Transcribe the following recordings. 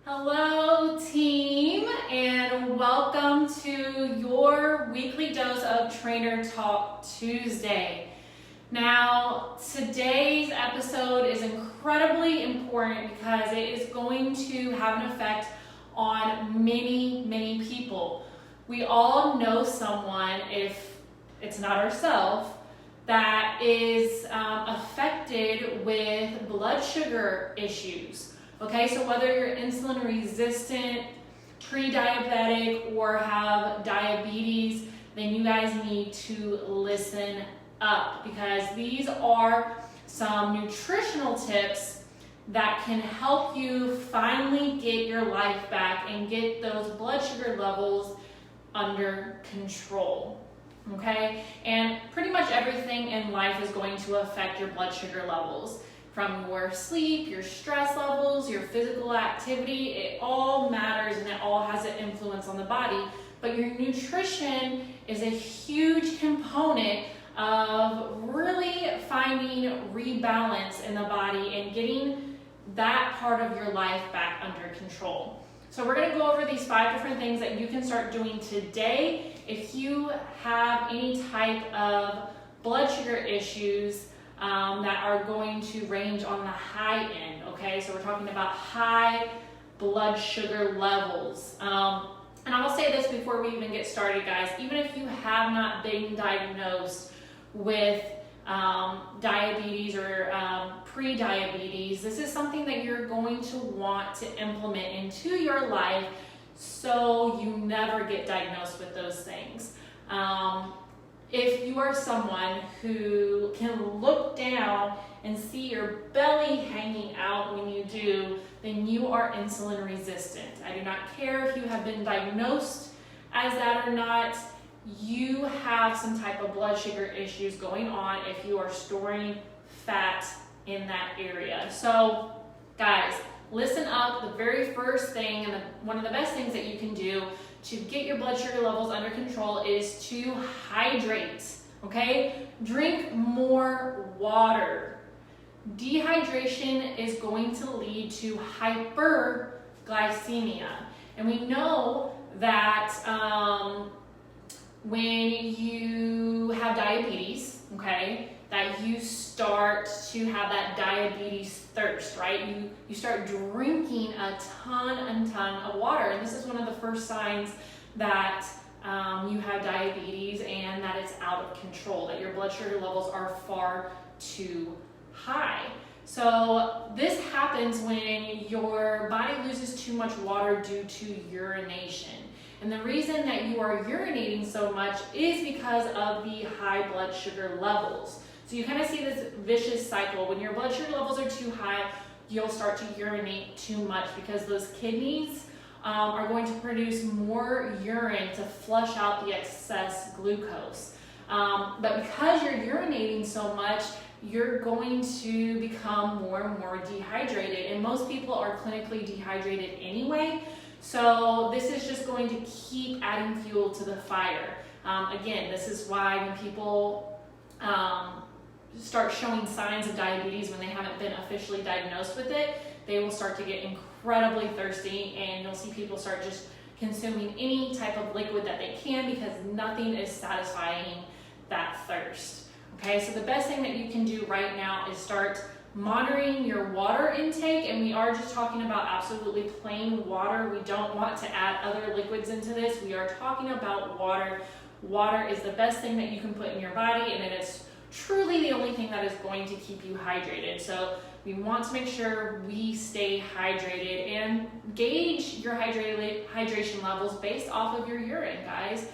Hello team, and welcome to your weekly dose of Trainer Talk Tuesday. Now, today's episode is incredibly important because it is going to have an effect on many people. We all know someone, if it's not ourselves, that is affected with blood sugar issues. Okay, so whether you're insulin resistant, pre-diabetic, or have diabetes, then you guys need to listen up because these are some nutritional tips that can help you finally get your life back and get those blood sugar levels under control. Okay, and pretty much everything in life is going to affect your blood sugar levels. From your sleep, your stress levels, your physical activity, it all matters and it all has an influence on the body. But your nutrition is a huge component of really finding rebalance in the body and getting that part of your life back under control. So we're going to go over these 5 different things that you can start doing today if you have any type of blood sugar issues that are going to range on the high end, okay? So we're talking about high blood sugar levels. And I'll say this before we even get started, guys. Even if you have not been diagnosed with diabetes or pre-diabetes, this is something that you're going to want to implement into your life so you never get diagnosed with those things. If you are someone who can look down and see your belly hanging out when you do, then you are insulin resistant. I do not care if you have been diagnosed as that or not. You have some type of blood sugar issues going on if you are storing fat in that area. So, guys, listen up. The very first thing and one of the best things that you can do to get your blood sugar levels under control is to hydrate, okay? Drink more water. Dehydration is going to lead to hyperglycemia. And we know that when you have diabetes, okay, that you start to have that diabetes thirst, right? You start drinking a ton of water. And this is one of the first signs that you have diabetes and that it's out of control, that your blood sugar levels are far too high. So this happens when your body loses too much water due to urination. And the reason that you are urinating so much is because of the high blood sugar levels. So you kind of see this vicious cycle. When your blood sugar levels are too high, you'll start to urinate too much because those kidneys are going to produce more urine to flush out the excess glucose. But because you're urinating so much, you're going to become more and more dehydrated. And most people are clinically dehydrated anyway. So this is just going to keep adding fuel to the fire. Again, this is why when people start showing signs of diabetes when they haven't been officially diagnosed with it, they will start to get incredibly thirsty, and you'll see people start just consuming any type of liquid that they can because nothing is satisfying that thirst. Okay, so the best thing that you can do right now is start monitoring your water intake, and we are just talking about absolutely plain water. We don't want to add other liquids into this. We are talking about water. Water is the best thing that you can put in your body, and it is truly the only thing that is going to keep you hydrated. So we want to make sure we stay hydrated and gauge your hydration levels based off of your urine, guys.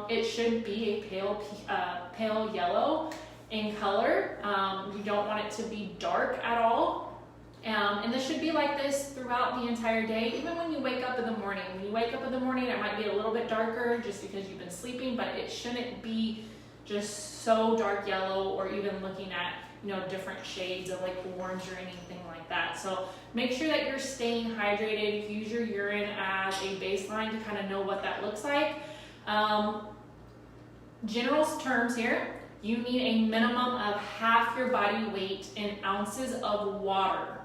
It should be a pale yellow in color. You don't want it to be dark at all. And this should be like this throughout the entire day, even when you wake up in the morning. When you wake up in the morning, it might be a little bit darker just because you've been sleeping, but it shouldn't be just so dark yellow or even looking at, different shades of like orange or anything like that. So make sure that you're staying hydrated. Use your urine as a baseline to kind of know what that looks like. General terms here, you need a minimum of half your body weight in ounces of water.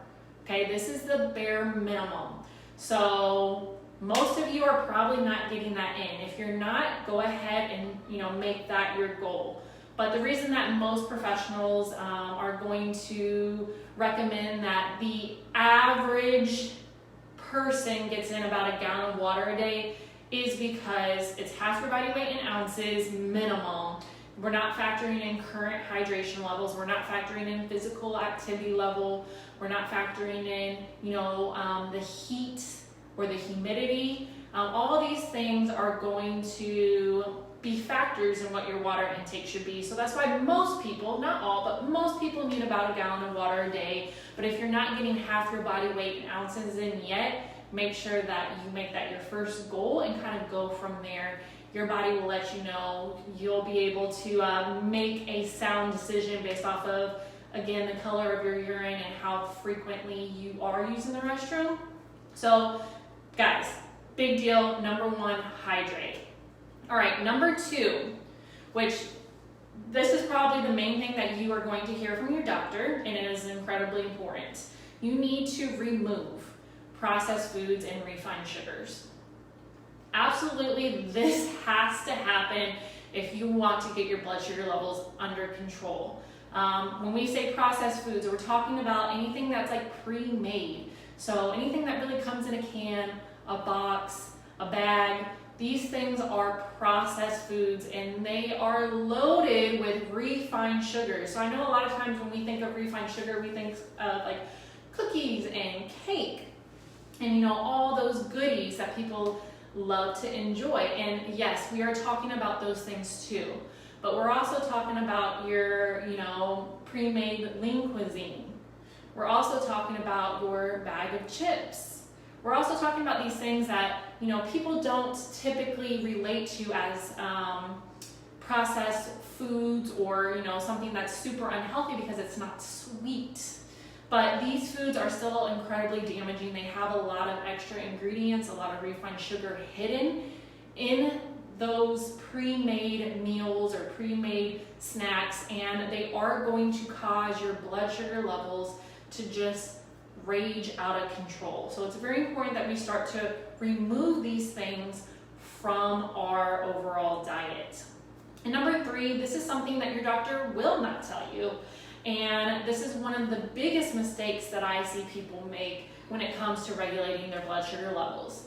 Okay, this is the bare minimum. So most of you are probably not getting that in. If you're not, go ahead and make that your goal. But the reason that most professionals are going to recommend that the average person gets in about a gallon of water a day is because it's half your body weight in ounces minimum. We're not factoring in current hydration levels. We're not factoring in physical activity level. We're not factoring in, the heat or the humidity. All these things are going to be factors in what your water intake should be. So that's why most people, not all, but most people need about a gallon of water a day. But if you're not getting half your body weight in ounces in yet, make sure that you make that your first goal and kind of go from there. Your body will let you know. You'll be able to make a sound decision based off of, again, the color of your urine and how frequently you are using the restroom. So guys, big deal. Number 1, hydrate. All right, number 2, which this is probably the main thing that you are going to hear from your doctor, and it is incredibly important. You need to remove processed foods and refined sugars. Absolutely, this has to happen if you want to get your blood sugar levels under control. When we say processed foods, we're talking about anything that's like pre-made. So anything that really comes in a can, a box, a bag. These things are processed foods and they are loaded with refined sugar. So I know a lot of times when we think of refined sugar, we think of like cookies and cake and all those goodies that people love to enjoy. And yes, we are talking about those things too. But we're also talking about your, pre-made lean cuisine. We're also talking about your bag of chips. We're also talking about these things that, people don't typically relate to as processed foods or, something that's super unhealthy because it's not sweet. But these foods are still incredibly damaging. They have a lot of extra ingredients, a lot of refined sugar hidden in those pre-made meals or pre-made snacks, and they are going to cause your blood sugar levels to just rage out of control. So it's very important that we start to remove these things from our overall diet. And number 3, this is something that your doctor will not tell you. And this is one of the biggest mistakes that I see people make when it comes to regulating their blood sugar levels.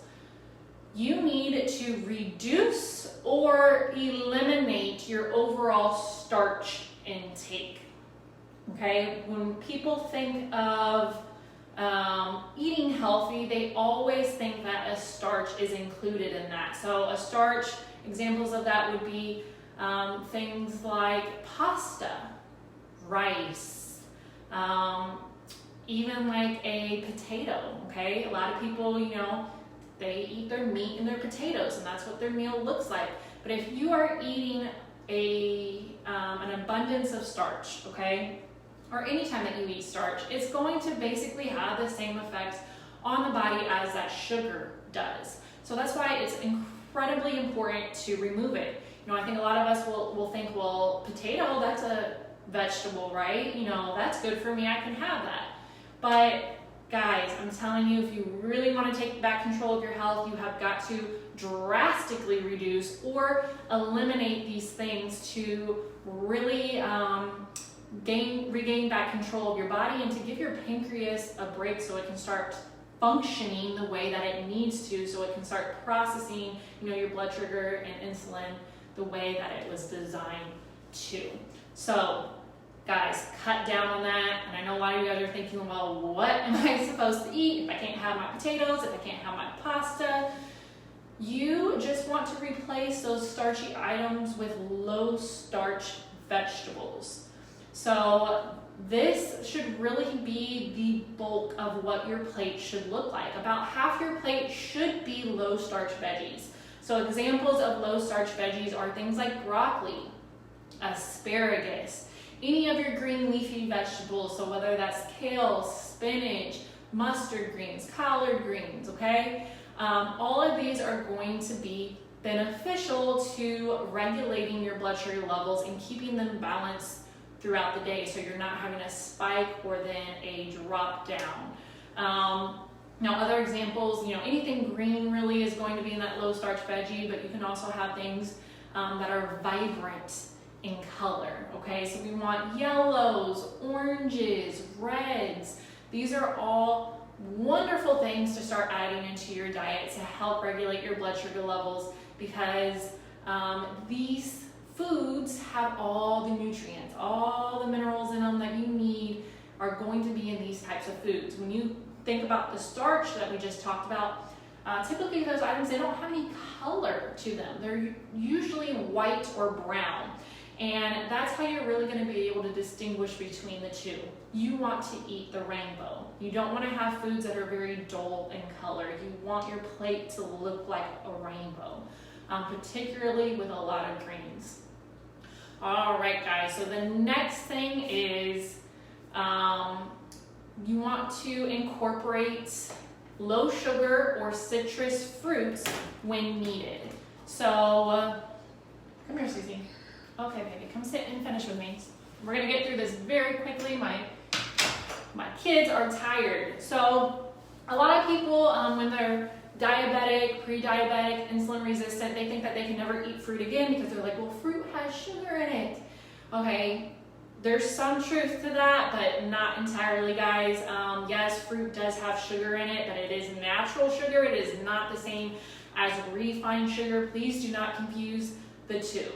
You need to reduce or eliminate your overall starch intake. Okay, when people think of eating healthy, they always think that a starch is included in that. So a starch, examples of that would be things like pasta, rice, even like a potato, okay? A lot of people, they eat their meat and their potatoes, and that's what their meal looks like. But if you are eating an abundance of starch, okay, or anytime that you eat starch, it's going to basically have the same effects on the body as that sugar does. So that's why it's incredibly important to remove it. I think a lot of us will think, well, potato, that's a vegetable, right? That's good for me, I can have that. But guys, I'm telling you, if you really want to take back control of your health, you have got to drastically reduce or eliminate these things to really regain back control of your body and to give your pancreas a break so it can start functioning the way that it needs to, so it can start processing, your blood sugar and insulin the way that it was designed to. So guys, cut down on that. And I know a lot of you guys are thinking, well, what am I supposed to eat if I can't have my potatoes, if I can't have my pasta? You just want to replace those starchy items with low starch vegetables. So this should really be the bulk of what your plate should look like. About half your plate should be low starch veggies. So examples of low starch veggies are things like broccoli, asparagus, any of your green leafy vegetables, so whether that's kale, spinach, mustard greens, collard greens, okay? All of these are going to be beneficial to regulating your blood sugar levels and keeping them balanced throughout the day so you're not having a spike or then a drop down. Now other examples, anything green really is going to be in that low starch veggie, but you can also have things that are vibrant in color, okay? So we want yellows, oranges, reds. These are all wonderful things to start adding into your diet to help regulate your blood sugar levels, because these foods have all the nutrients, all the minerals in them that you need are going to be in these types of foods. When you think about the starch that we just talked about, typically those items, they don't have any color to them. They're usually white or brown. And that's how you're really going to be able to distinguish between the two. You want to eat the rainbow. You don't want to have foods that are very dull in color. You want your plate to look like a rainbow, particularly with a lot of greens. All right, guys, so the next thing is you want to incorporate low sugar or citrus fruits when needed. So, come here, Susie. Okay, baby, come sit and finish with me. We're gonna get through this very quickly. My kids are tired. So, a lot of people, when they're diabetic, pre-diabetic, insulin resistant, they think that they can never eat fruit again because they're like, well, fruit has sugar in it. Okay, there's some truth to that, but not entirely, guys. Yes, fruit does have sugar in it, but it is natural sugar. It is not the same as refined sugar. Please do not confuse the two.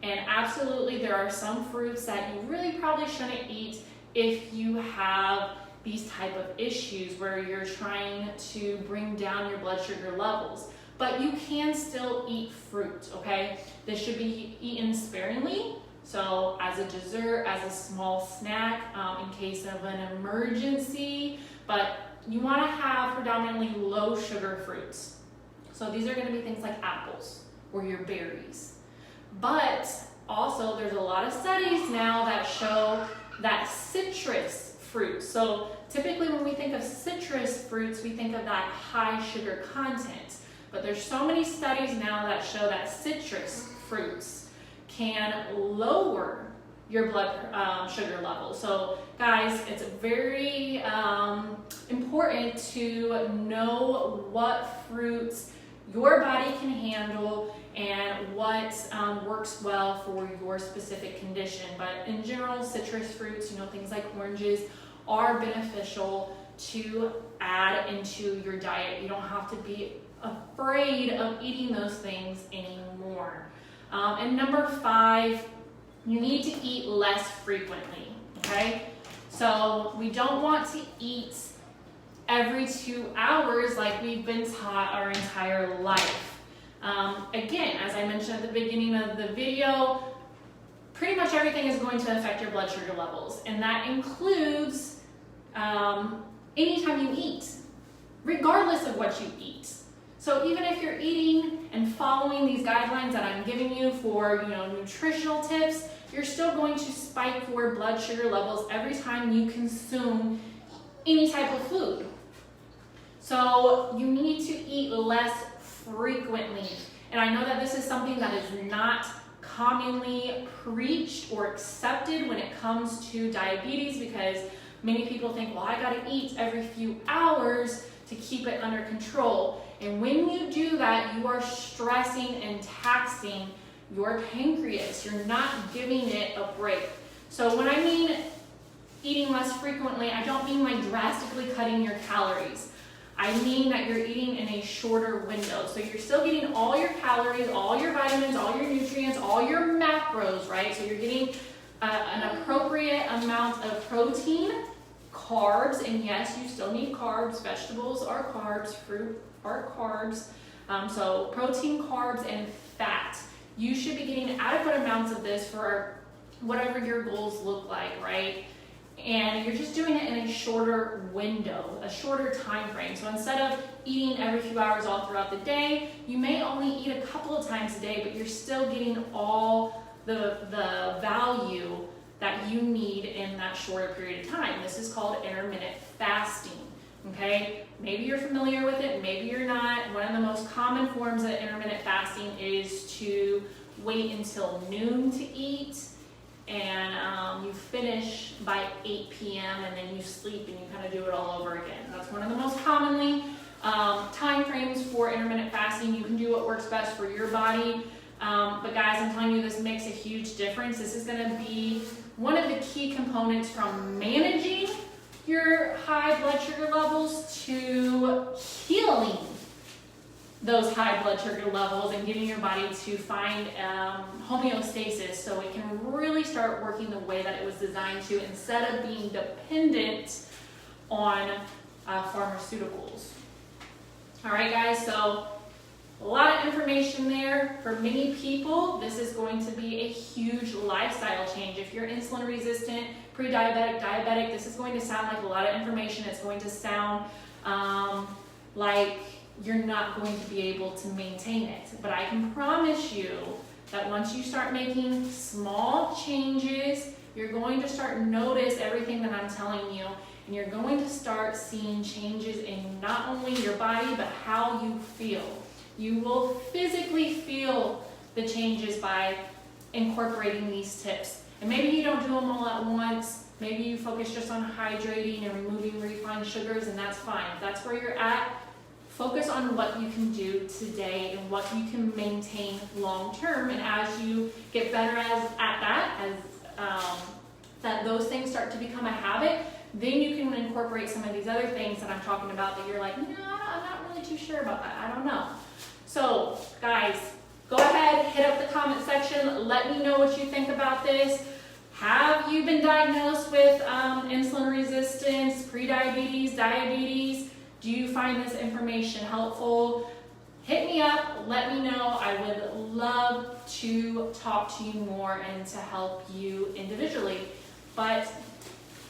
And absolutely, there are some fruits that you really probably shouldn't eat if you have these type of issues where you're trying to bring down your blood sugar levels. But you can still eat fruit, okay? This should be eaten sparingly. So as a dessert, as a small snack, in case of an emergency, but you want to have predominantly low sugar fruits. So these are going to be things like apples or your berries. But also there's a lot of studies now that show that citrus fruits. So typically when we think of citrus fruits, we think of that high sugar content. But there's so many studies now that show that citrus fruits can lower your blood sugar level. So guys, it's very important to know what fruits your body can handle and what works well for your specific condition. But in general, citrus fruits, things like oranges, are beneficial to add into your diet. You don't have to be afraid of eating those things anymore. And number 5, you need to eat less frequently, okay? So we don't want to eat every 2 hours like we've been taught our entire life. Again, as I mentioned at the beginning of the video, pretty much everything is going to affect your blood sugar levels, and that includes anytime you eat, regardless of what you eat. So even if you're eating and following these guidelines that I'm giving you for nutritional tips, you're still going to spike your blood sugar levels every time you consume any type of food. So you need to eat less frequently. And I know that this is something that is not commonly preached or accepted when it comes to diabetes, because many people think, well, I gotta eat every few hours to keep it under control. And when you do that, you are stressing and taxing your pancreas. You're not giving it a break. So when I mean eating less frequently, I don't mean like drastically cutting your calories. I mean that you're eating in a shorter window. So you're still getting all your calories, all your vitamins, all your nutrients, all your macros, right? So you're getting an appropriate amount of protein, carbs, and yes, you still need carbs. Vegetables are carbs, fruit are carbs. So protein, carbs, and fat. You should be getting adequate amounts of this for whatever your goals look like, right? And you're just doing it in a shorter window, a shorter time frame. So instead of eating every few hours all throughout the day, you may only eat a couple of times a day, but you're still getting all the value that you need in that shorter period of time. This is called intermittent fasting, okay? Maybe you're familiar with it, maybe you're not. One of the most common forms of intermittent fasting is to wait until noon to eat, and you finish by 8 p.m. and then you sleep and you kind of do it all over again. That's one of the most commonly intermittent fasting. You can do what works best for your body. But guys, I'm telling you, this makes a huge difference. This is going to be one of the key components from managing your high blood sugar levels to healing those high blood sugar levels and getting your body to find homeostasis so it can really start working the way that it was designed to, instead of being dependent on pharmaceuticals. All right, guys, so a lot of information there. For many people, this is going to be a huge lifestyle change. If you're insulin resistant, pre-diabetic, diabetic, this is going to sound like a lot of information. It's going to sound like you're not going to be able to maintain it. But I can promise you that once you start making small changes, you're going to start notice everything that I'm telling you, and you're going to start seeing changes in not only your body, but how you feel. You will physically feel the changes by incorporating these tips. And maybe you don't do them all at once. Maybe you focus just on hydrating and removing refined sugars, and that's fine. If that's where you're at, focus on what you can do today and what you can maintain long term. And as you get better that those things start to become a habit, then you can incorporate some of these other things that I'm talking about that you're like, no, I'm not really too sure about that. I don't know. So guys, go ahead, hit up the comment section. Let me know what you think about this. Have you been diagnosed with insulin resistance, prediabetes, diabetes? Do you find this information helpful? Hit me up, let me know. I would love to talk to you more and to help you individually. But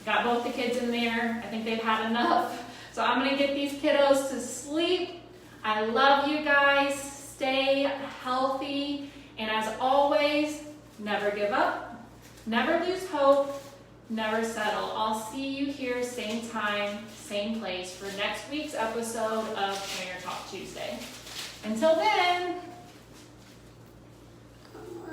got both the kids in there. I think they've had enough. So I'm gonna get these kiddos to sleep. I love you guys. Stay healthy. And as always, never give up, never lose hope, never settle. I'll see you here same time, same place for next week's episode of Trainer Talk Tuesday. Until then,